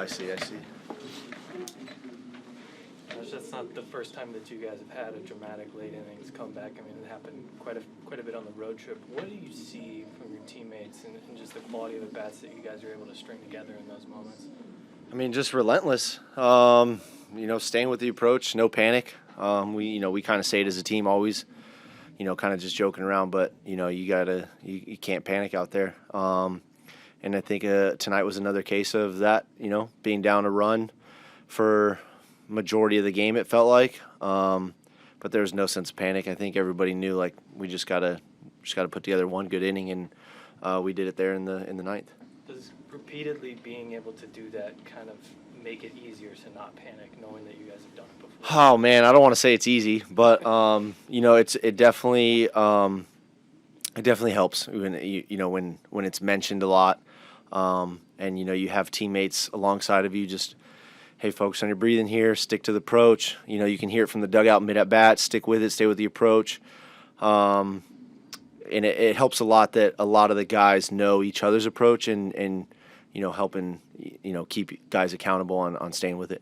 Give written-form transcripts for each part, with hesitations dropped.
see. That's not the first time that you guys have had a dramatic late innings comeback. I mean, it happened quite a bit on the road trip. What do you see from your teammates and just the quality of the bats that you guys are able to string together in those moments? I mean, just relentless. Staying with the approach, no panic. We kind of say it as a team always. Kind of just joking around, but you can't panic out there. And I think tonight was another case of that. Being down a run for majority of the game, it felt like. But there was no sense of panic. I think everybody knew like we just gotta put together one good inning, and we did it there in the ninth. Does repeatedly being able to do that kind of make it easier to not panic, knowing that you guys have done it before? Oh man, I don't want to say it's easy, but it definitely helps when it's mentioned a lot, and you have teammates alongside of you. Just hey, focus on your breathing here, stick to the approach. You can hear it from the dugout mid at bat. Stick with it, stay with the approach, and it helps a lot that a lot of the guys know each other's approach and helping keep guys accountable on staying with it.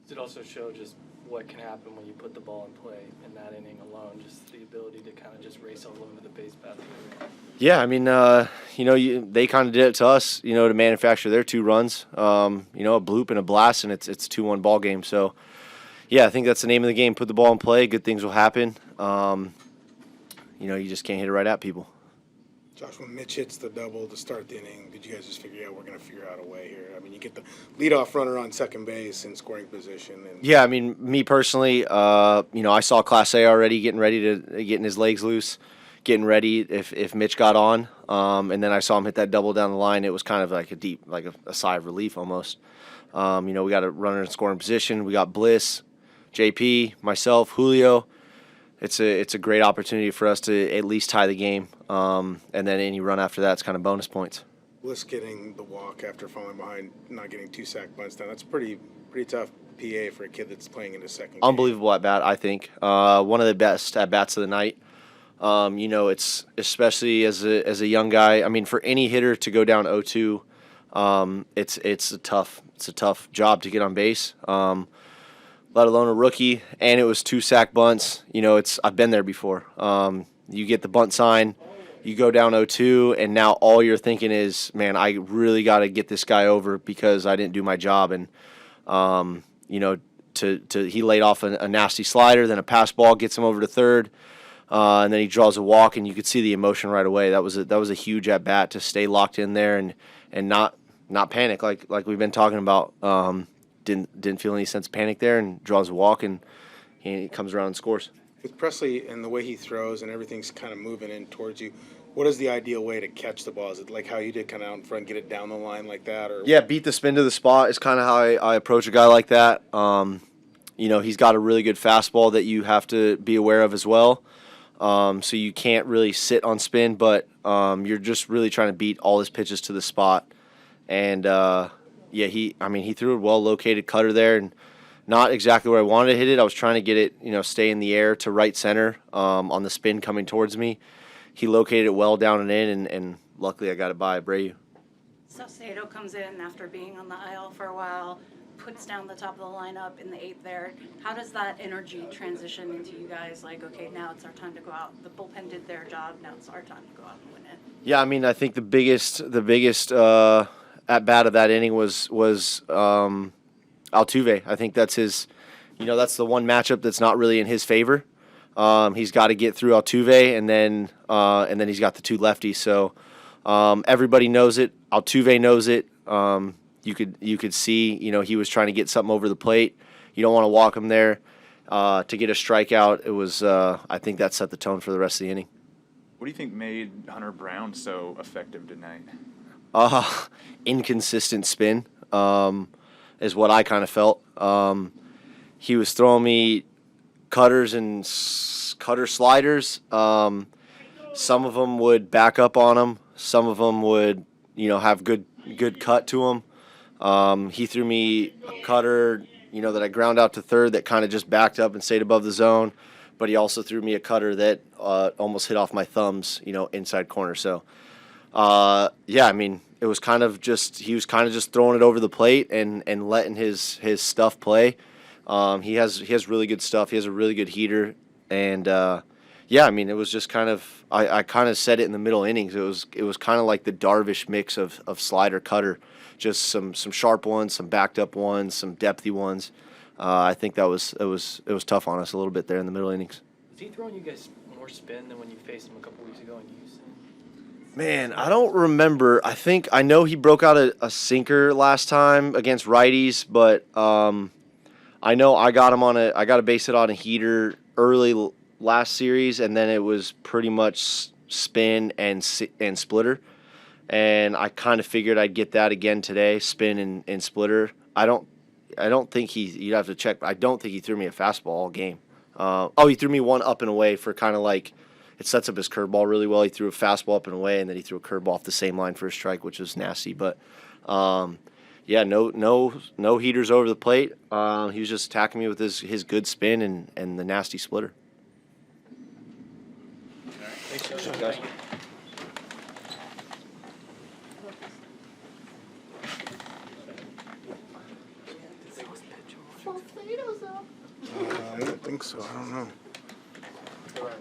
Does it also show just what can happen when you put the ball in play in that inning alone, just the ability to kind of just race all over the base path? Yeah, I mean, they kind of did it to us, to manufacture their 2 runs, a bloop and a blast, and it's a 2-1 ball game. So, yeah, I think that's the name of the game. Put the ball in play, good things will happen. You just can't hit it right at people. Josh, when Mitch hits the double to start the inning, did you guys just figure out we're going to figure out a way here? I mean, you get the leadoff runner on second base in scoring position. Yeah, I mean, me personally, I saw Class A already getting his legs loose, getting ready if Mitch got on, and then I saw him hit that double down the line. It was kind of like a sigh of relief almost. We got a runner in scoring position. We got Bliss, JP, myself, Julio. It's a great opportunity for us to at least tie the game, and then any run after that's kind of bonus points. Bliss getting the walk after falling behind, not getting 2 sack bunts down. That's pretty tough PA for a kid that's playing in his second game. Unbelievable at bat, I think. One of the best at bats of the night. It's especially as a young guy. I mean, for any hitter to go down 0-2, it's a tough job to get on base. Let alone a rookie, and it was 2 sack bunts. I've been there before. You get the bunt sign, you go down 0-2, and now all you're thinking is, man, I really got to get this guy over because I didn't do my job. And he laid off a nasty slider, then a pass ball gets him over to third, and then he draws a walk, and you could see the emotion right away. That was a huge at bat to stay locked in there and not panic like we've been talking about. Didn't feel any sense of panic there, and draws a walk, and he comes around and scores. With Presley and the way he throws and everything's kind of moving in towards you, what is the ideal way to catch the ball? Is it like how you did, kind of out in front, get it down the line like that? Or yeah, beat the spin to the spot is kind of how I approach a guy like that. He's got a really good fastball that you have to be aware of as well. So you can't really sit on spin, but you're just really trying to beat all his pitches to the spot. And he threw a well-located cutter there, and not exactly where I wanted to hit it. I was trying to get it, stay in the air to right center on the spin coming towards me. He located it well down and in, and luckily I got it by Abreu. Saucedo comes in after being on the IL for a while, puts down the top of the lineup in the 8th there. How does that energy transition into you guys? Like, okay, now it's our time to go out. The bullpen did their job. Now it's our time to go out and win it. Yeah, I mean, I think the biggest at bat of that inning was Altuve. I think that's his. That's the one matchup that's not really in his favor. He's got to get through Altuve, and then he's got the 2 lefties. So everybody knows it. Altuve knows it. You could see, he was trying to get something over the plate. You don't want to walk him there to get a strikeout. It was, I think that set the tone for the rest of the inning. What do you think made Hunter Brown so effective tonight? Inconsistent spin is what I kind of felt. He was throwing me cutters and cutter sliders. Some of them would back up on him. Some of them would, have good cut to him. He threw me a cutter, that I ground out to third that kind of just backed up and stayed above the zone. But he also threw me a cutter that almost hit off my thumbs, inside corner. So, it was kind of just he was kind of just throwing it over the plate and letting his stuff play. He has really good stuff. He has a really good heater, and yeah, I mean, it was just kind of I kind of said it in the middle innings. It was kind of like the Darvish mix of slider cutter, just some sharp ones, some backed up ones, some depthy ones. I think it was tough on us a little bit there in the middle innings. Was he throwing you guys more spin than when you faced him a couple weeks ago in Houston? Man, I don't remember. I know he broke out a sinker last time against righties, but I know I got a base hit on a heater early last series, and then it was pretty much spin and splitter. And I kind of figured I'd get that again today, spin and splitter. I don't think you'd have to check, but I don't think he threw me a fastball all game. He threw me one up and away for kind of like, it sets up his curveball really well. He threw a fastball up and away, and then he threw a curveball off the same line for a strike, which was nasty. But yeah, no heaters over the plate. He was just attacking me with his good spin and the nasty splitter. Thanks, Guys. Thank you. I don't think so. I don't know. All right.